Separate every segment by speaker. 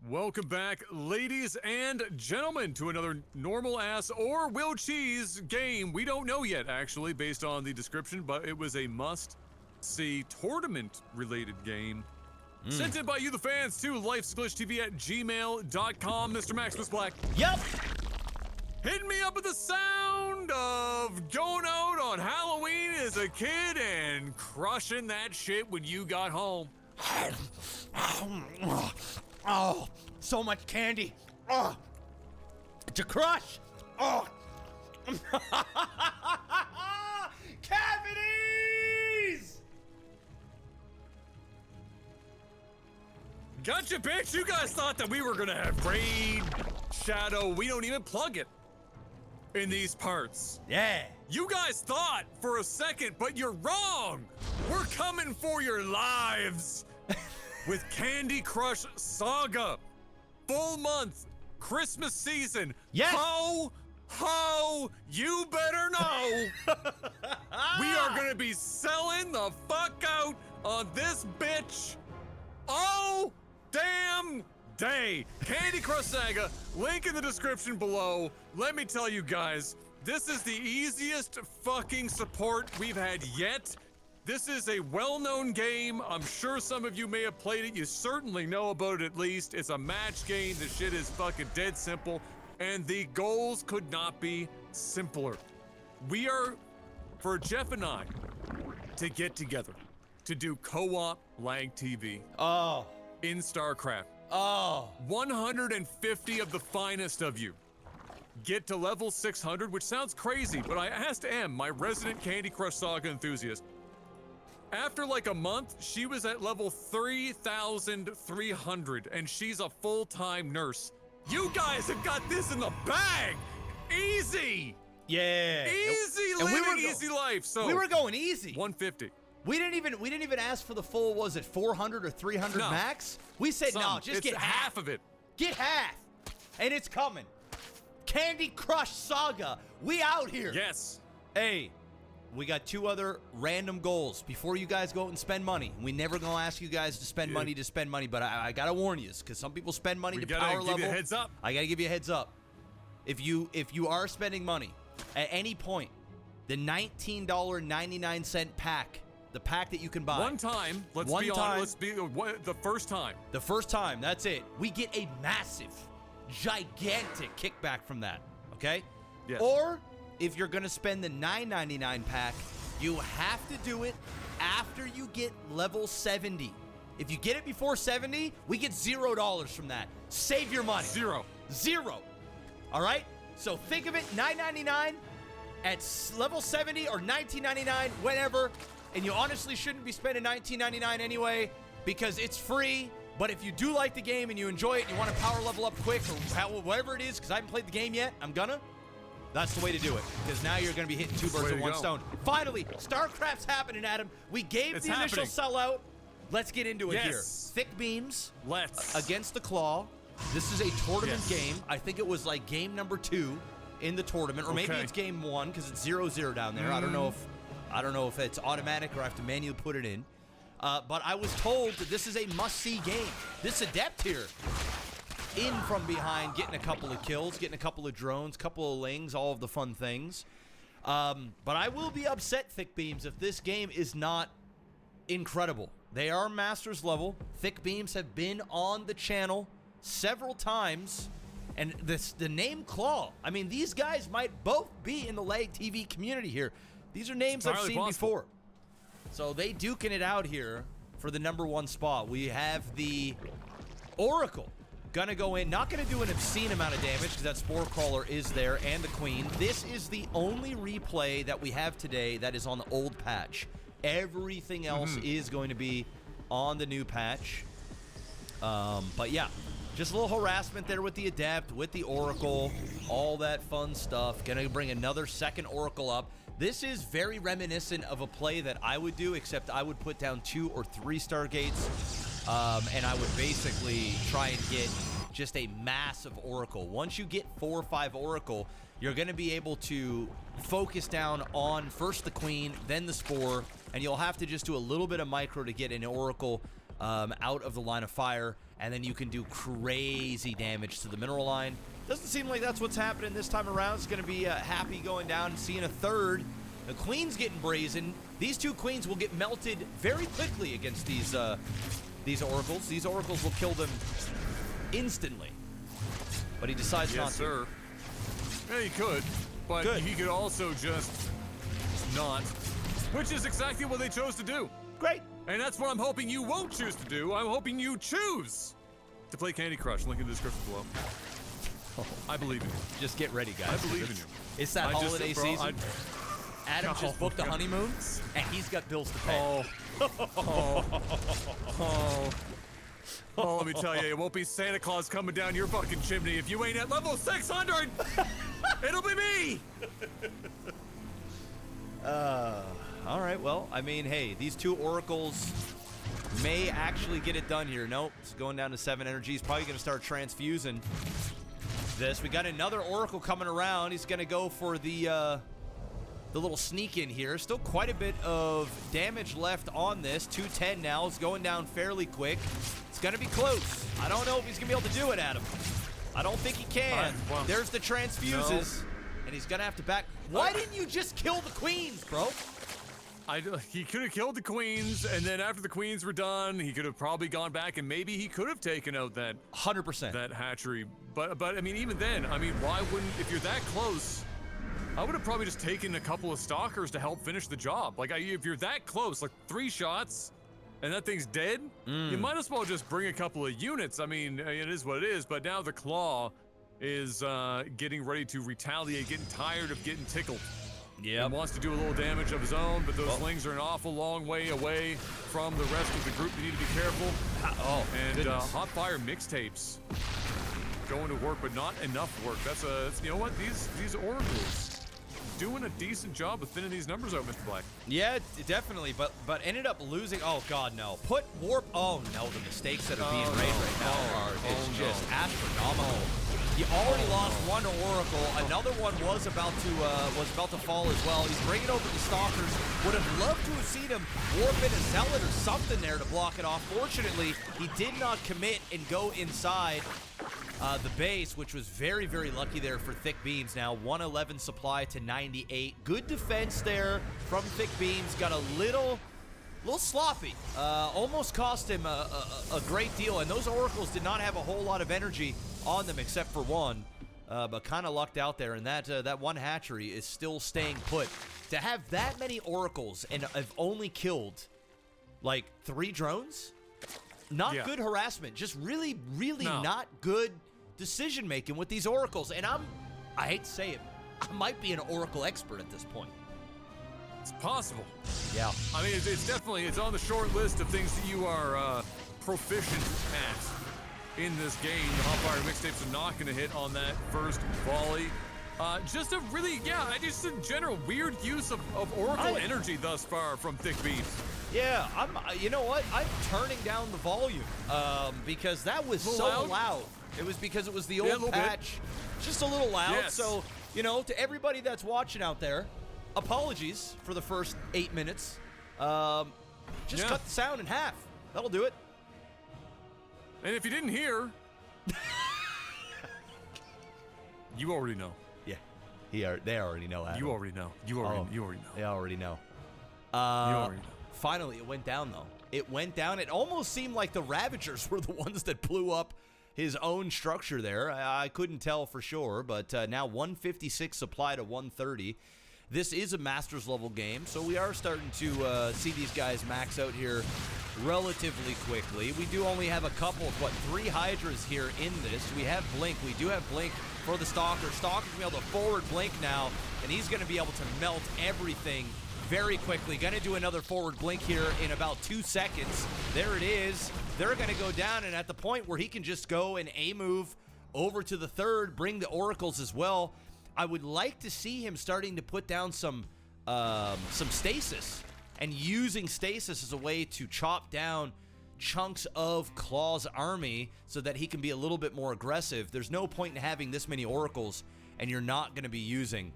Speaker 1: Welcome back, ladies and gentlemen, to another normal-ass or Will Cheese game. We don't know yet, actually, based on the description, but it was a must-see tournament-related game. Sent in by you, the fans, to Lifesaglitchtv at gmail.com. Mr. Maximus Black.
Speaker 2: Yep.
Speaker 1: Hitting me up with the sound of going out on Halloween as a kid and crushing that shit when you got home.
Speaker 2: Oh, so much candy. Oh, to crush. Oh. Cavities!
Speaker 1: Gotcha, bitch! You guys thought that we were gonna have Raid Shadow. We don't even plug it in these parts.
Speaker 2: Yeah.
Speaker 1: You guys thought for a second, but you're wrong. We're coming for your lives with Candy Crush Saga. Full month, Christmas season.
Speaker 2: Yes.
Speaker 1: Ho, you better know. We are gonna be selling the fuck out on this bitch. Oh, damn day. Candy Crush Saga, link in the description below. Let me tell you guys, this is the easiest fucking support we've had yet. This is a well-known game. I'm sure some of you may have played it. You certainly know about it at least. It's a match game. The shit is fucking dead simple. And the goals could not be simpler. We are, for Jeff and I, to get together to do co-op LAGTV.
Speaker 2: Oh.
Speaker 1: In StarCraft.
Speaker 2: Oh.
Speaker 1: 150 of the finest of you get to level 600, which sounds crazy, but I asked Em, my resident Candy Crush Saga enthusiast. After like a month, she was at level 3,300, and she's a full-time nurse. You guys have got this in the bag! Easy!
Speaker 2: Yeah.
Speaker 1: Easy living, easy life. So
Speaker 2: we were going easy.
Speaker 1: 150.
Speaker 2: We didn't even ask for the full, was it 400 or 300 max? We said no, just get
Speaker 1: half of it.
Speaker 2: Get half. And it's coming. Candy Crush Saga. We out here.
Speaker 1: Yes.
Speaker 2: Hey, we got two other random goals before you guys go out and spend money. We never gonna ask you guys to spend money, but I gotta warn you, because some people spend money to power level.
Speaker 1: Give you a heads up.
Speaker 2: I gotta give you a heads up. If you are spending money at any point, the $19.99 pack, the pack that you can buy.
Speaker 1: One time, the first time. The
Speaker 2: first time, that's it. We get a massive, gigantic kickback from that, okay?
Speaker 1: Yes.
Speaker 2: Or if you're gonna spend the $9.99 pack, you have to do it after you get level 70. If you get it before 70, we get $0 from that. Save your money.
Speaker 1: Zero.
Speaker 2: All right? So think of it, $9.99 at level 70 or $19.99, whatever. And you honestly shouldn't be spending $19.99 anyway, because it's free. But if you do like the game and you enjoy it and you want to power level up quick or whatever it is, because I haven't played the game yet, that's the way to do it, because now you're going to be hitting two birds with one stone. Finally, StarCraft's happening, Adam. We gave the initial sellout. Let's get into it here. Thick beams against the Claw. This is a tournament game. I think it was like game number 2 in the tournament, or maybe it's game 1 because it's 0-0 down there. I don't know if it's automatic or I have to manually put it in. But I was told that this is a must-see game. This Adept here, in from behind, getting a couple of kills, getting a couple of drones, couple of lings, all of the fun things. But I will be upset, Thick Beams, if this game is not incredible. They are Masters level. Thick Beams have been on the channel several times. And the name Claw, I mean, these guys might both be in the LAGTV community here. These are names I've seen before. So they duking it out here for the #1 spot. We have the Oracle gonna go in, not gonna do an obscene amount of damage because that Spore Crawler is there, and the Queen. This is the only replay that we have today that is on the old patch. Everything else is going to be on the new patch. But yeah, just a little harassment there with the Adept, with the Oracle, all that fun stuff. Gonna bring another second Oracle up. This is very reminiscent of a play that I would do, except I would put down 2 or 3 Stargates, and I would basically try and get just a massive Oracle. Once you get 4 or 5 Oracle, you're going to be able to focus down on first the Queen, then the Spore, and you'll have to just do a little bit of micro to get an Oracle out of the line of fire, and then you can do crazy damage to the mineral line. Doesn't seem like that's what's happening this time around. It's going to be Happy going down and seeing a third. The Queen's getting brazen. These two Queens will get melted very quickly against these Oracles. These Oracles will kill them instantly. But he decides not to.
Speaker 1: Yes, sir. Yeah, he could, but he could also just not, which is exactly what they chose to do.
Speaker 2: Great.
Speaker 1: And that's what I'm hoping you won't choose to do. I'm hoping you choose to play Candy Crush. Link in the description below. I believe in you.
Speaker 2: Just get ready, guys.
Speaker 1: I believe in you.
Speaker 2: It's that holiday season. Adam just booked a honeymoon, and he's got bills to pay.
Speaker 1: Oh, let me tell you, it won't be Santa Claus coming down your fucking chimney if you ain't at level 600. It'll be me.
Speaker 2: All right, well, I mean, hey, these two Oracles may actually get it done here. Nope, it's going down to 7 energy. He's probably going to start transfusing this. We got another Oracle coming around. He's going to go for the little sneak in here. Still quite a bit of damage left on this. 210 now. It's going down fairly quick. It's going to be close. I don't know if he's going to be able to do it, Adam. I don't think he can.
Speaker 1: Well,
Speaker 2: there's the transfuses.
Speaker 1: No.
Speaker 2: And he's going to have to back. Why didn't you just kill the Queens, bro?
Speaker 1: He could have killed the Queens, and then after the Queens were done, he could have probably gone back, and maybe he could have taken out that
Speaker 2: 100%.
Speaker 1: that hatchery. But I mean, even then, I mean, why wouldn't, if you're that close, I would have probably just taken a couple of stalkers to help finish the job. Like, if you're that close, like 3 shots, and that thing's dead, you might as well just bring a couple of units. I mean, it is what it is, but now the Claw is getting ready to retaliate, getting tired of getting tickled.
Speaker 2: Yeah.
Speaker 1: And wants to do a little damage of his own, but those slings are an awful long way away from the rest of the group. You need to be careful. And hot fire mixtapes going to work, but not enough work. That's you know what? These Oracles doing a decent job of thinning these numbers out, Mr. Black.
Speaker 2: Yeah, definitely, but ended up losing. Oh God, no! Put warp. Oh no, the mistakes that are being made right now are just astronomical. He already lost one Oracle. Another one was about to fall as well. He's bringing over the Stalkers. Would have loved to have seen him warp in a Zealot or something there to block it off. Fortunately, he did not commit and go inside the base, which was very, very lucky there for Thick Beams. Now 111 supply to 98. Good defense there from Thick Beams. Got a little sloppy. Almost cost him a great deal. And those Oracles did not have a whole lot of energy on them except for one. But kind of lucked out there. And that one hatchery is still staying put. To have that many Oracles and have only killed like 3 drones? Not good harassment. Just really, really not good decision making with these Oracles. And I hate to say it, I might be an Oracle expert at this point.
Speaker 1: It's possible.
Speaker 2: Yeah.
Speaker 1: I mean, it's definitely, it's on the short list of things that you are proficient at in this game. The hot fire mixtapes are not going to hit on that first volley. Just a really, just in general, weird use of Oracle energy thus far from Thick Beams.
Speaker 2: Yeah, you know what? I'm turning down the volume because that was so loud. It was because it was the old patch. Just a little loud.
Speaker 1: Yes.
Speaker 2: So, you know, to everybody that's watching out there, apologies for the first 8 minutes. Just cut the sound in half. That'll do it.
Speaker 1: And if you didn't hear, you already know.
Speaker 2: Yeah, they already know, Adam.
Speaker 1: You already know. You already know.
Speaker 2: They already know.
Speaker 1: You already know.
Speaker 2: Finally, it went down, though. It went down. It almost seemed like the Ravagers were the ones that blew up his own structure there. I couldn't tell for sure, but now 156 supply to 130. This is a Masters level game, so we are starting to see these guys max out here relatively quickly. We do only have a couple of, 3 Hydras here in this. We have Blink. We do have Blink for the Stalker. Stalker's going to be able to forward Blink now, and he's going to be able to melt everything very quickly. Going to do another forward Blink here in about 2 seconds. There it is. They're going to go down, and at the point where he can just go and A-move over to the third, bring the Oracles as well, I would like to see him starting to put down some stasis and using stasis as a way to chop down chunks of Claw's army so that he can be a little bit more aggressive. There's no point in having this many Oracles and you're not going to be using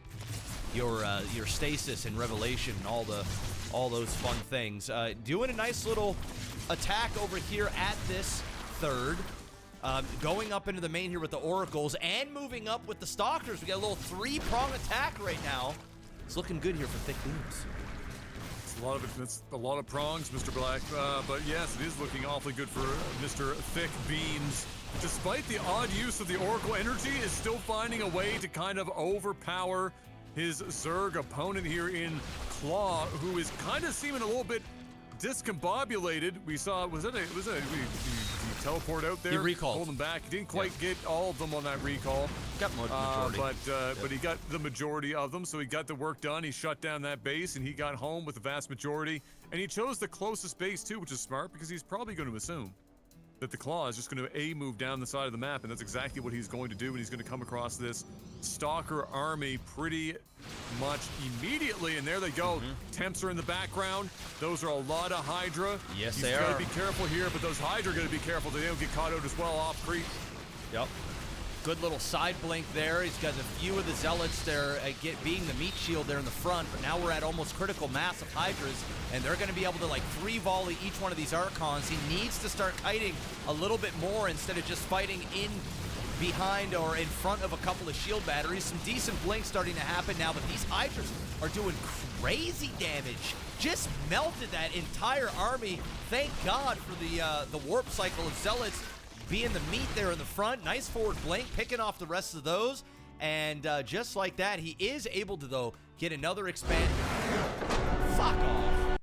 Speaker 2: your stasis and Revelation and all those fun things. Doing a nice little attack over here at this third. Going up into the main here with the Oracles and moving up with the Stalkers. We got a little 3-prong attack right now. It's looking good here for Thick Beams.
Speaker 1: It's a lot of prongs, Mr. Black. But yes, it is looking awfully good for Mr. Thick Beams. Despite the odd use of the Oracle energy, is still finding a way to kind of overpower his Zerg opponent here in Claw, who is kind of seeming a little bit discombobulated. We saw, was it he teleport out there?
Speaker 2: He recalled.
Speaker 1: Hold him back. He didn't quite get all of them on that recall.
Speaker 2: Got majority.
Speaker 1: But he got the majority of them, so he got the work done. He shut down that base, and he got home with the vast majority. And he chose the closest base, too, which is smart, because he's probably going to assume that the Claw is just going to move down the side of the map, and that's exactly what he's going to do, and he's going to come across this Stalker army pretty much immediately, and there they go. Temps are in the background. Those are a lot of Hydra.
Speaker 2: Yes,
Speaker 1: He's
Speaker 2: they
Speaker 1: got
Speaker 2: are.
Speaker 1: to be careful here, but those Hydra are going to be careful that they don't get caught out as well off creep.
Speaker 2: Yep. Good little side blink there. He's got a few of the Zealots there being the meat shield there in the front, but now we're at almost critical mass of Hydras, and they're going to be able to like 3-volley each one of these Archons. He needs to start kiting a little bit more instead of just fighting in behind or in front of a couple of shield batteries. Some decent blinks starting to happen now, but these Hydras are doing crazy damage. Just melted that entire army. Thank God for the warp cycle of Zealots being the meat there in the front. Nice forward blink, picking off the rest of those. And just like that, he is able to, though, get another expand. Fuck off.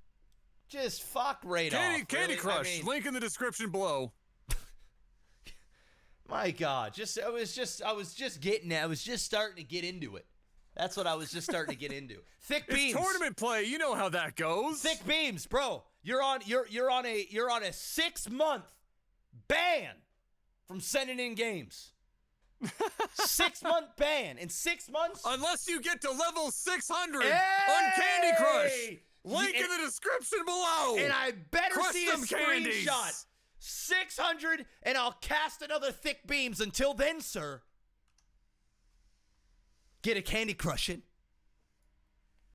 Speaker 2: Just fuck right off.
Speaker 1: Candy
Speaker 2: really?
Speaker 1: Crush,
Speaker 2: I mean,
Speaker 1: link in the description below.
Speaker 2: my God, I was just starting to get into it. That's what I was just starting to get into. Thick Beams.
Speaker 1: It's tournament play. You know how that goes.
Speaker 2: Thick Beams, bro. You're on a 6-month ban from sending in games. 6-month ban in 6 months.
Speaker 1: Unless you get to level 600
Speaker 2: Hey!
Speaker 1: on Candy Crush. Link in the description below.
Speaker 2: And I better see a
Speaker 1: Custom candies.
Speaker 2: screenshot. 600, and I'll cast another Thick Beams. Until then, sir, get a Candy Crush in.